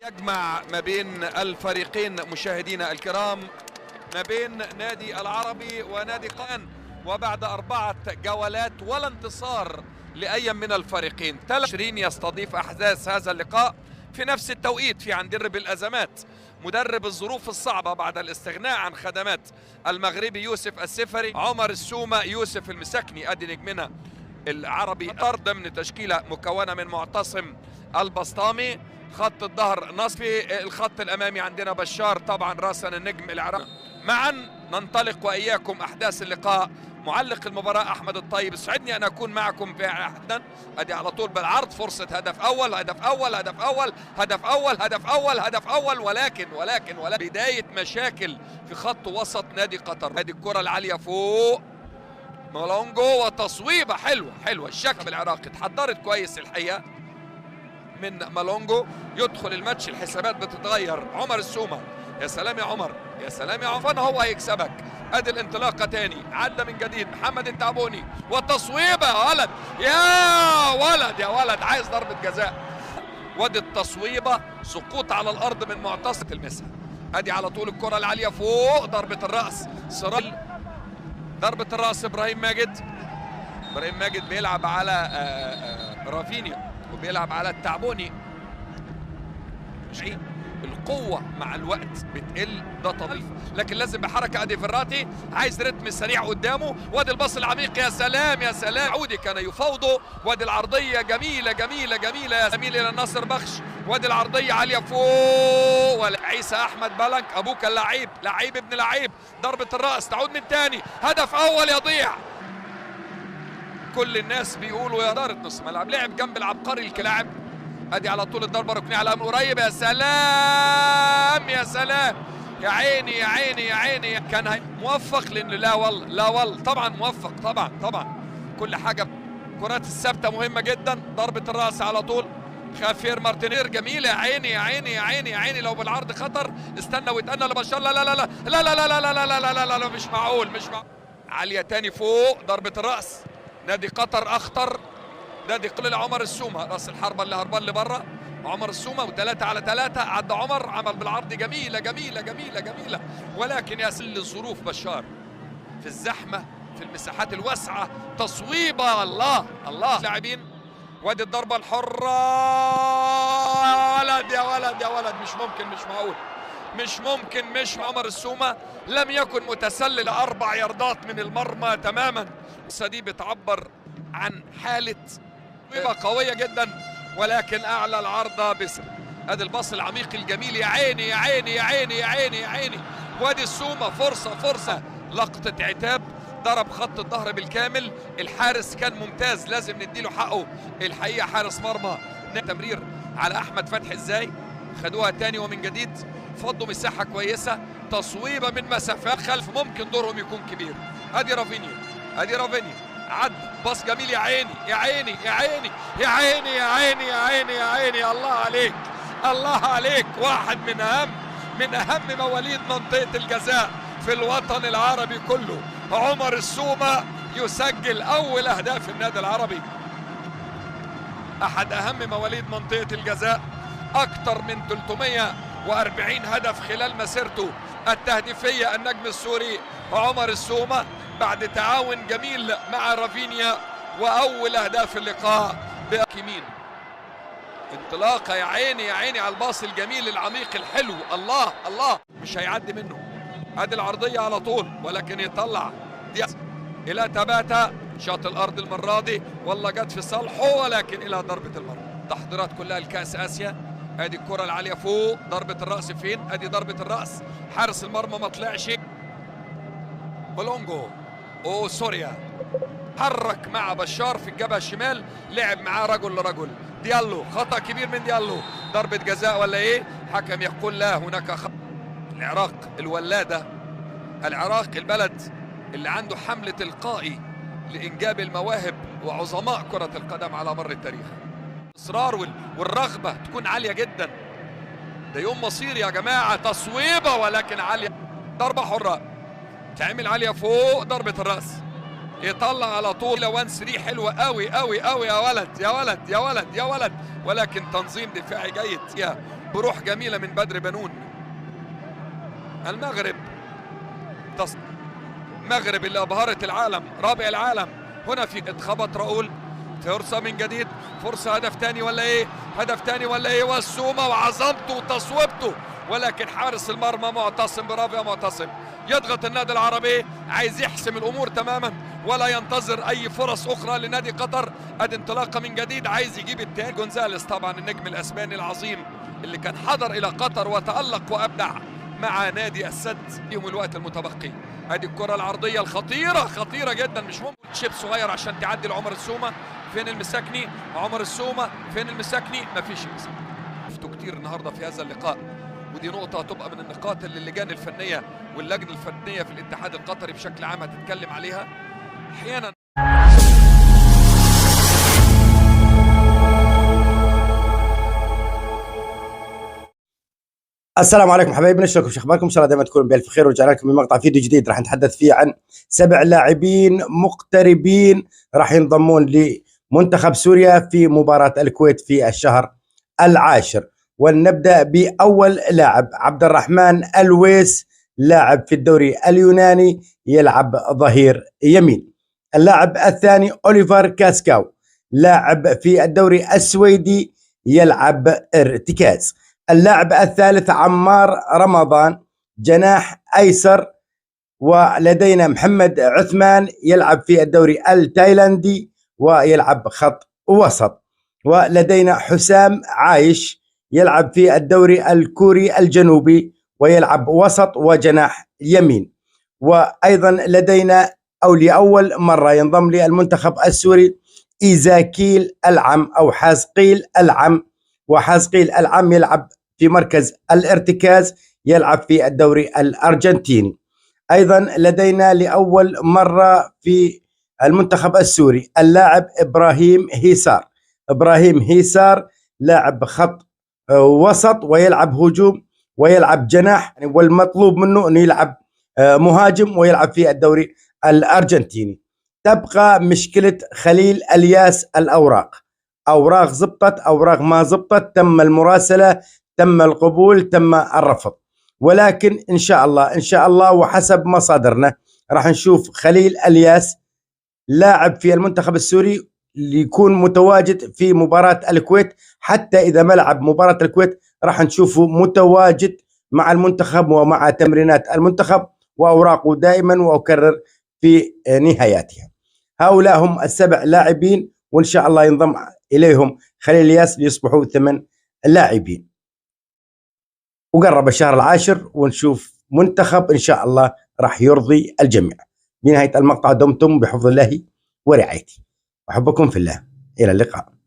أجمع ما بين الفريقين مشاهدينا الكرام، ما بين نادي العربي ونادي قان، وبعد 4 جولات ولا انتصار لأي من الفريقين. 23 يستضيف أحداث هذا اللقاء في نفس التوقيت في عن درب الأزمات، مدرب الظروف الصعبة بعد الاستغناء عن خدمات المغربي يوسف السفري، عمر السومة، يوسف المسكني، أدي نجمنا العربي ضمن تشكيلة مكونة من معتصم البسطامي، خط الظهر نصفي، الخط الأمامي عندنا بشار طبعا راسا النجم العراقي. معا ننطلق وإياكم أحداث اللقاء. معلق المباراة أحمد الطيب، يسعدني أن أكون معكم في أحدا. أدي على طول بالعرض، فرصة هدف أول، هدف أول، هدف أول، هدف أول، هدف أول، هدف أول، ولكن بداية مشاكل في خط وسط نادي قطر. أدي الكرة العالية فوق مالونجو، وتصويبة حلوة الشكل العراقي، اتحضرت كويس الحقيقة من مالونجو. يدخل الماتش الحسابات بتتغير. عمر السومة، يا سلام يا عمر، يا سلام يا عمر، هو هيكسبك. ادي الانطلاقه تاني، عدى من جديد محمد التعبوني، والتصويبه يا ولد يا ولد عايز ضربه جزاء. وادي التصويبه، سقوط على الارض من معتصم المسا. ادي على طول الكره العاليه فوق، ضربه الراس سرال، ضربه الراس ابراهيم ماجد بيلعب على رافينيا وبيلعب على التعبوني. القوة مع الوقت بتقل، ده طبيعي، لكن لازم بحركة. ادي فراتي عايز رتم سريع قدامه، وادي الباص العميق، يا سلام يا سلام. عودي كان يفاوضه، وادي العرضية جميلة يا جميل الى ناصر بخش، وادي العرضية عالية فوق، عيسى احمد بلنك، ابوه كان لعيب ابن لعيب، ضربة الرأس تعود من تاني، هدف اول يضيع. كل الناس بيقولوا يا دارة نص ملعب، لعب جنب العبقري الكلاعب. ادي على طول الضربه ركنيه على من قريب، يا سلام يا سلام، يا عيني يا عيني يا عيني. كان موفق، لان لا والله طبعا موفق، طبعا كل حاجه. الكرات الثابته مهمه جدا. ضربه الراس على طول خافير مارتينير، جميله، يا عيني يا عيني يا عيني يا عيني. لو بالعرض خطر، استنى واتأنى لبشار، لا لا لا لا لا لا لا لا لا لا لا لا لا، مش معقول. عاليه تاني فوق، ضربه الراس. نادي قطر اخطر، نادي قلل. عمر السومة راس الحربة اللي هربان لبره، عمر السومة، و3 على 3 عدى عمر، عمل بالعرض جميلة، ولكن يسل الظروف بشار في الزحمة في المساحات الواسعة. تصويبة، الله لاعبين. وادي الضربة الحرة، يا ولد مش ممكن. عمر السومة لم يكن متسلل 4 ياردات من المرمى تماما. دي بتعبر عن حالة قوية جدا، ولكن اعلى العارضة بسر. ادي الباص العميق الجميل، يا عيني يا عيني يا عيني يا عيني يا عيني. وادي السومة، فرصة لقطة عتاب، ضرب خط الظهر بالكامل. الحارس كان ممتاز، لازم نديله حقه الحقيقة، حارس مرمى. تمرير على احمد فتحي، ازاي خدوها تاني ومن جديد، فضوا مساحة كويسة، تصويبة من مسافات خلف، ممكن دورهم يكون كبير. ادي رافينيا عد باص جميل، يا عيني يا عيني يا عيني يا عيني يا عيني يا عيني يا عيني. الله عليك، واحد من اهم مواليد منطقة الجزاء في الوطن العربي كله. عمر السومة يسجل اول اهداف النادي العربي، احد اهم مواليد منطقة الجزاء، اكثر من 340 هدف خلال مسيرته التهديفية. النجم السوري عمر السومة بعد تعاون جميل مع رافينيا، واول اهداف اللقاء بيمين. انطلاقه، يا عيني يا عيني على الباص الجميل العميق الحلو، الله مش هيعدي منه. ادي العرضيه على طول، ولكن يطلع دياز الى تباتا، شاط الارض المره دي، والله جت في صالحه، ولكن الى ضربه المرمى. تحضيرات كلها لكاس اسيا. ادي الكره العاليه فوق، ضربه الراس فين؟ ادي ضربه الراس، حارس المرمى ما طلعش. مالونجو سوريا حرك مع بشار في الجبهه الشمال، لعب معاه رجل لرجل. ديالو، خطأ كبير من ديالو، ضربة جزاء ولا ايه؟ حكم يقول لا، هناك خطأ. العراق الولادة، العراق البلد اللي عنده حمل تلقائي لإنجاب المواهب وعظماء كرة القدم على مر التاريخ. الإصرار والرغبة تكون عالية جدا. ده يوم مصيري يا جماعة. تصويبة ولكن عالية، ضربة حرة تعمل عالية فوق، ضربة الرأس، يطلع على طول 1 3 حلوة قوي يا ولد، ولكن تنظيم دفاعي جيد. بروح جميلة من بدر بنون. المغرب المغرب اللي أبهرت العالم، رابع العالم. هنا في اتخبط راؤول، فرصة من جديد، فرصة هدف تاني ولا ايه؟ هدف تاني ولا ايه؟ والسومة وعظمته وتصويبته، ولكن حارس المرمى معتصم. برافو يا معتصم. يضغط النادي العربي، عايز يحسم الامور تماما ولا ينتظر اي فرص اخرى لنادي قطر. ادي انطلاقه من جديد، عايز يجيب التاني. جونزاليس طبعا النجم الاسباني العظيم اللي كان حضر الى قطر وتالق وابدع مع نادي السد يوم الوقت المتبقي. ادي الكره العرضيه الخطيره، خطيره جدا، مش ممكن تشيب صغير عشان تعدي لعمر السومه. فين المساكني؟ عمر السومه فين المساكني؟ مفيش المساكني. شفتوا كتير النهارده في هذا اللقاء، ودي نقطة تبقى من النقاط اللي اللجان الفنية واللجنة الفنية في الاتحاد القطري بشكل عام هتتكلم عليها أحيانا. السلام عليكم حبايبنا، شلونكم؟ شو اخباركم؟ ان شاء الله دائما تكونوا بالف خير. ورجعنا لكم بمقطع فيديو جديد راح نتحدث فيه عن 7 لاعبين مقتربين راح ينضمون لمنتخب سوريا في مباراة الكويت في الشهر العاشر. ولنبدأ بأول لاعب، عبد الرحمن الويس، لاعب في الدوري اليوناني يلعب ظهير يمين. اللاعب الثاني أوليفر كاسكاو، لاعب في الدوري السويدي يلعب ارتكاز. اللاعب الثالث عمار رمضان، جناح أيسر. ولدينا محمد عثمان يلعب في الدوري التايلاندي ويلعب خط وسط. ولدينا حسام عايش يلعب في الدوري الكوري الجنوبي ويلعب وسط وجناح يمين. وأيضا لدينا أو لأول مرة ينضم للمنتخب السوري إيزاكيل العم أو حازقيل العم، وحازقيل العم يلعب في مركز الارتكاز، يلعب في الدوري الأرجنتيني. أيضا لدينا لأول مرة في المنتخب السوري اللاعب إبراهيم هيسار. إبراهيم هيسار لاعب خط وسط ويلعب هجوم ويلعب جناح، والمطلوب منه أنه يلعب مهاجم ويلعب في الدوري الأرجنتيني. تبقى مشكلة خليل الياس، الأوراق، أوراق زبطت، أوراق ما زبطت، تم المراسلة، تم القبول، تم الرفض. ولكن إن شاء الله وحسب مصادرنا راح نشوف خليل الياس لاعب في المنتخب السوري ليكون متواجد في مباراة الكويت. حتى إذا ما لعب مباراة الكويت راح نشوفه متواجد مع المنتخب ومع تمرينات المنتخب وأوراقه دائما، وأكرر في نهاياتها. هؤلاء هم ال7 لاعبين، وإن شاء الله ينضم إليهم خليل الياس ليصبحوا 8 لاعبين. وقرب الشهر العاشر ونشوف منتخب إن شاء الله راح يرضي الجميع. بنهاية المقطع دمتم بحفظ الله ورعايته، أحبكم في الله، إلى اللقاء.